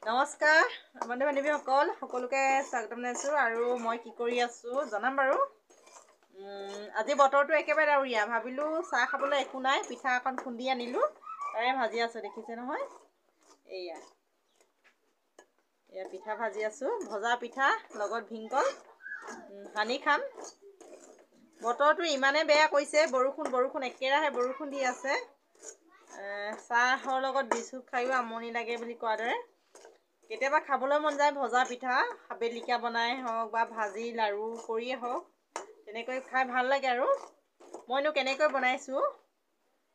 নমস্কাৰ বন্ধু বান্ধৱীসকল সকলোকে স্বাগতম জনাইছোঁ আৰু মই কি কৰি আছোঁ জনাম বাৰু। আজি বতৰটো একেবাৰে ডাৱৰীয়া, ভাবিলোঁ চাহ খাবলৈ একো নাই, পিঠা এখন খুন্দি আনিলোঁ, তাৰে ভাজি আছোঁ, দেখিছে নহয়। এয়া পিঠা ভাজি আছোঁ, ভজা পিঠা লগত ভীমকল সানি খাম। বতৰটো ইমানে বেয়া কৰিছে, বৰষুণ একেৰাহে বৰষুণ দি আছে। চাহৰ লগত বিস্কুট খায়ো আমনি লাগে বুলি কোৱাৰ দৰে। কেতিয়াবা খাবলৈ মন যায় ভজা পিঠা, বেলিকা বনাই হওক বা ভাজি লাড়ু কৰিয়ে হওক, তেনেকৈ খাই ভাল লাগে আৰু। মইনো কেনেকৈ বনাইছোঁ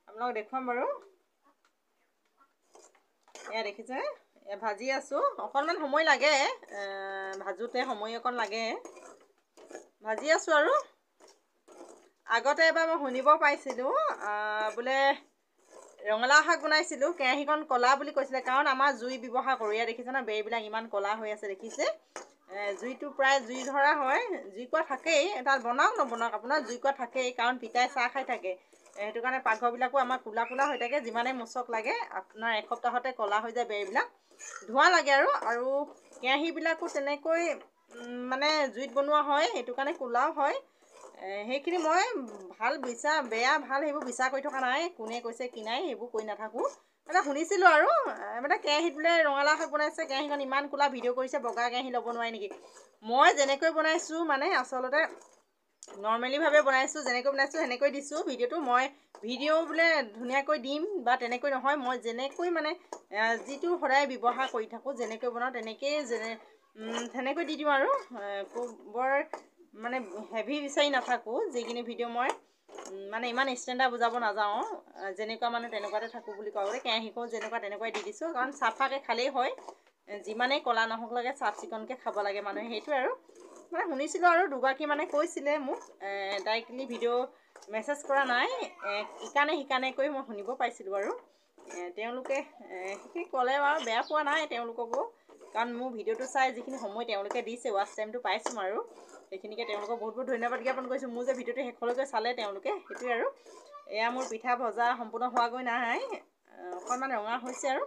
আপোনালোকক দেখুৱাম বাৰু। এয়া দেখিছে, ভাজি আছোঁ, অকণমান সময় লাগে, ভাজোঁতে সময় অকণ লাগে, ভাজি আছোঁ আৰু। আগতে এবাৰ মই শুনিব পাইছিলোঁ বোলে ৰঙালাও শাক বনাইছিলোঁ, কেৰাহীখন ক'লা বুলি কৈছিলে, কাৰণ আমাৰ জুই ব্যৱহাৰ কৰোঁ। ইয়াত দেখিছে না, বেৰবিলাক ইমান ক'লা হৈ আছে দেখিছে। জুইটো প্ৰায় জুই ধৰা হয়, জুইকুৰা থাকেই, তাত বনাওক নবনাওক আপোনাৰ জুইকুৰা থাকেই, কাৰণ পিতাই চাহ খাই থাকে। সেইটো কাৰণে পাকঘৰবিলাকো আমাৰ ক'লা হৈ থাকে, যিমানেই মোচক লাগে আপোনাৰ এসপ্তাহতে ক'লা হৈ যায় বেৰবিলাক, ধোঁৱা লাগে আৰু কেৰাহীবিলাকো তেনেকৈ মানে জুইত বনোৱা হয়, সেইটো কাৰণে ক'লাও হয়। সেইখিনি মই বেয়া ভাল সেইবোৰ বিচাৰ কৰি থকা নাই, কোনে কৈছে কি নাই সেইবোৰ কৰি নাথাকোঁ। মানে শুনিছিলোঁ আৰু মানে কেৰাহীত বোলে ৰঙালাও শাক বনাইছে, কেৰাহীখন ইমান ক'লা, ভিডিঅ' কৰিছে বগা কেৰাহী ল'ব নোৱাৰে নেকি। মই যেনেকৈ বনাইছোঁ মানে আচলতে নৰ্মেলিভাৱে বনাইছোঁ, যেনেকৈ বনাইছোঁ সেনেকৈ দিছোঁ ভিডিঅ'টো। মই ভিডিঅ' বোলে ধুনীয়াকৈ দিম বা তেনেকৈ নহয়, মই যেনেকৈ মানে যিটো সদায় ব্যৱহাৰ কৰি থাকোঁ, যেনেকৈ বনাওঁ তেনেকৈ দি দিওঁ আৰু। বৰ মানে হেভি বিচাৰি নাথাকোঁ, যিখিনি ভিডিঅ' মই মানে ইমান ষ্টেণ্ডাৰ্ড বুজাব নাযাওঁ, যেনেকুৱা মানুহ তেনেকুৱাতে থাকোঁ বুলি কোৱা গ'লে। কেৰাহীখন যেনেকুৱা তেনেকুৱাই দি দিছোঁ, কাৰণ চাফাকৈ খালেই হয়, যিমানেই ক'লা নহওক লাগে চাফ চিকুণকৈ খাব লাগে মানুহে, সেইটোৱে আৰু। মানে শুনিছিলোঁ আৰু দুগৰাকী মানে কৈছিলে মোক, ডাইৰেক্টলি ভিডিঅ' মেছেজ কৰা নাই, ইকানে কৰি মই শুনিব পাইছিলোঁ আৰু। তেওঁলোকে সেইখিনি ক'লে বাৰু বেয়া পোৱা নাই তেওঁলোককো, কাৰণ মোৰ ভিডিঅ'টো চাই যিখিনি সময় তেওঁলোকে দিছে, ৱাচ টাইমটো পাইছোঁ আৰু, সেইখিনিকে তেওঁলোকক বহুত ধন্যবাদ জ্ঞাপন কৰিছোঁ। মোৰ যে ভিডিঅ'টো শেষলৈকে চালে তেওঁলোকে, সেইটোৱে আৰু। এয়া মোৰ পিঠা ভজা সম্পূৰ্ণ হোৱাগৈ নাই, অকণমান ৰঙা হৈছে আৰু।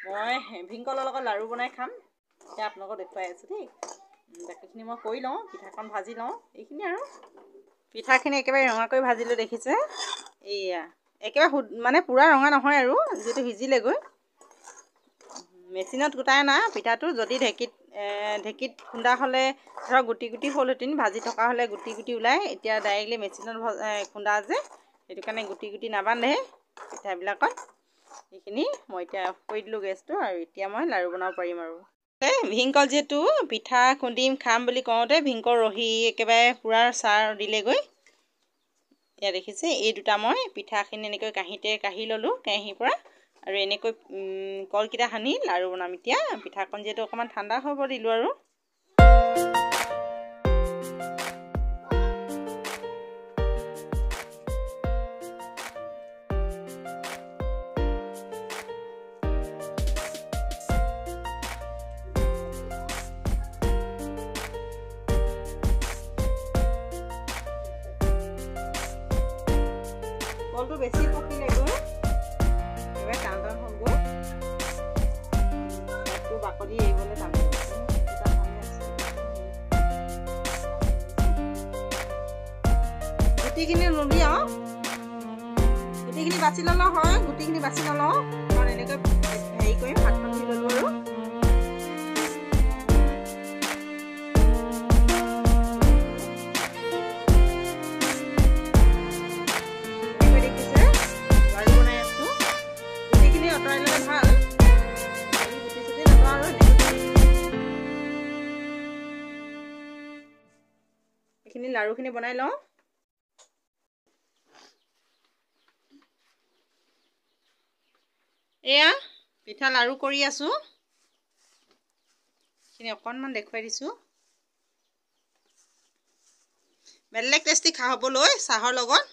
মই ভীমকলৰ লগত লাড়ু বনাই খাম, এতিয়া আপোনালোকক দেখুৱাই আছোঁ দেই। বাকীখিনি মই কৰি লওঁ, পিঠাখন ভাজি লওঁ, এইখিনি আৰু। পিঠাখিনি একেবাৰে ৰঙাকৈ ভাজিলোঁ দেখিছে। এইয়া একেবাৰে মানে পূৰা ৰঙা নহয় আৰু, যিহেতু সিজিলেগৈ। মেচিনত কুটাই অনা পিঠাটো, যদি ঢেঁকীত খুন্দা হ'লে ধৰক গুটি হ'লহেঁতেন, ভাজি থকা হ'লে গুটি ওলাই। এতিয়া ডাইৰেক্টলি মেচিনত খুন্দা যে, সেইটো কাৰণে গুটি নাবান্ধে পিঠাবিলাকত। সেইখিনি মই এতিয়া অফ কৰি দিলোঁ গেছটো, আৰু এতিয়া মই লাড়ু বনাব পাৰিম আৰু। ভীমকল যিহেতু পিঠা খুন্দিম খাম বুলি কওঁতে ভীমকল ৰহি একেবাৰে পূৰা চাৰ দিলেগৈ। এয়া দেখিছে, এই দুটা মই পিঠাখিনি এনেকৈ কাঢ়ি ল'লোঁ কেৰাহীৰ পৰা, আৰু এনেকৈ কলকেইটা সানি লাড়ু বনাম। এতিয়া পিঠাখন যিহেতু অকণমান ঠাণ্ডা হ'ব দিলোঁ আৰু। কলটো বেছি পকিলেগৈ, একেবাৰে টান হ'লগৈ, বাকলি এৰিবলৈ টান হৈছে। গুটিখিনি নুলিয়াওঁ, গুটিখিনি বাছি ল'লেও হয়, গুটিখিনি বাছি নলওঁ, কাৰণ এনেকৈ হেৰি কৰিম, হাতখন ধুই ল'লোঁ আৰু। এইখিনি লাড়ুখিনি বনাই লওঁ। এয়া পিঠা লাড়ু কৰি আছোঁ, এইখিনি অকণমান দেখুৱাই দিছোঁ। বেলেগ টেষ্টি খাবলৈ চাহৰ লগত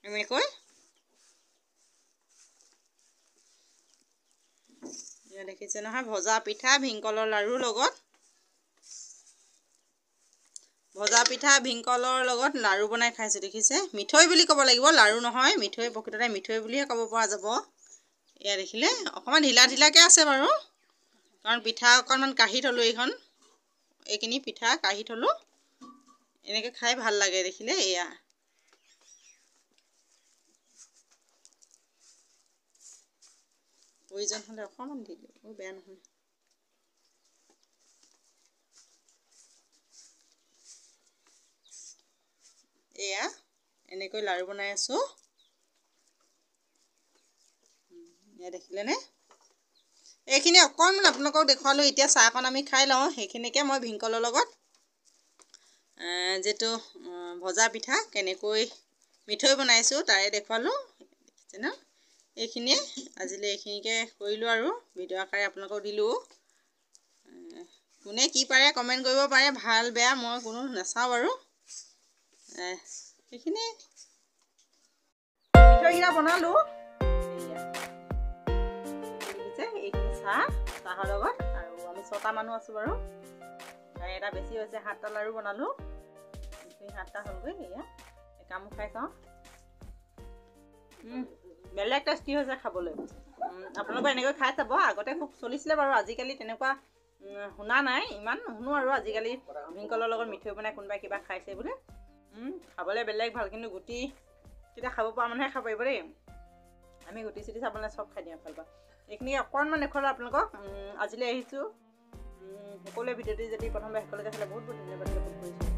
এনেকৈ। দেখিছে নহয়, ভজা পিঠা ভীমকলৰ লাড়ুৰ লগত, লাড়ু বনাই খাইছোঁ দেখিছে। মিঠৈ বুলি ক'ব লাগিব, লাড়ু নহয়, মিঠৈ, প্ৰকৃততে মিঠৈ বুলিহে ক'ব পৰা যাব। এয়া দেখিলে অকণমান ঢিলা ঢিলাকৈ আছে বাৰু, কাৰণ পিঠা অকণমান কাঢ়ি থ'লোঁ। এইখিনি পিঠা কাঢ়ি থ'লোঁ। এনেকৈ খাই ভাল লাগে দেখিলে। এয়া প্ৰয়োজন হ'লে অকণমান দিলোঁ, বেয়া নহয়। এয়া এনেকৈ লাড়ু বনাই আছোঁ। এয়া দেখিলেনে? এইখিনি অকণমান আপোনালোকক দেখুৱালোঁ। এতিয়া চাহকণ আমি খাই লওঁ। সেইখিনিকে মই ভীমকলৰ লগত যিটো ভজা পিঠা কেনেকৈ মিঠৈ বনাইছোঁ তাৰে দেখুৱালোঁ। দেখিছে ন? এইখিনিয়ে আজিলৈ এইখিনিকে কৰিলোঁ আৰু ভিডিঅ' আকাৰে আপোনালোকক দিলোঁ। কোনে কি পাৰে কমেণ্ট কৰিব পাৰে, ভাল বেয়া মই কোনো নাচাওঁ বাৰু। সেইখিনি মিঠৈকেইটা বনালোঁ। দেখিছে, এইখিনি চাহৰ লগত, আৰু আমি 6টা মানুহ আছোঁ বাৰু। এটা বেছি হৈছে, 7টা লাড়ু বনালোঁ। 7টা হ'লগৈ। এয়া একামো খাই চাওঁ। বেলেগ টেষ্টি হৈছে খাবলৈ। আপোনালোকে এনেকৈ খাই চাব। আগতে খুব চলিছিলে বাৰু, আজিকালি তেনেকুৱা শুনা নাই, ইমান নুশুনো আৰু আজিকালি ভীমকলৰ লগত মিঠৈ বনাই কোনোবাই কিবা খাইছে বুলি। খাবলৈ বেলেগ ভাল, কিন্তু গুটিকেইটা খাব পৰা মানুহে খাব পাৰিব দেই। আমি গুটি চুটি চাব নাই, চব খাই দিওঁ ভাল পাওঁ। এইখিনি অকণমান দেখুৱালোঁ আপোনালোকক। আজিলৈ আহিছোঁ। সকলোৱে ভিডিঅ'টি যদি প্ৰথমবাৰ শেষলৈকে চালে বহুত বহুত ধন্যবাদ জ্ঞাপন কৰিছোঁ।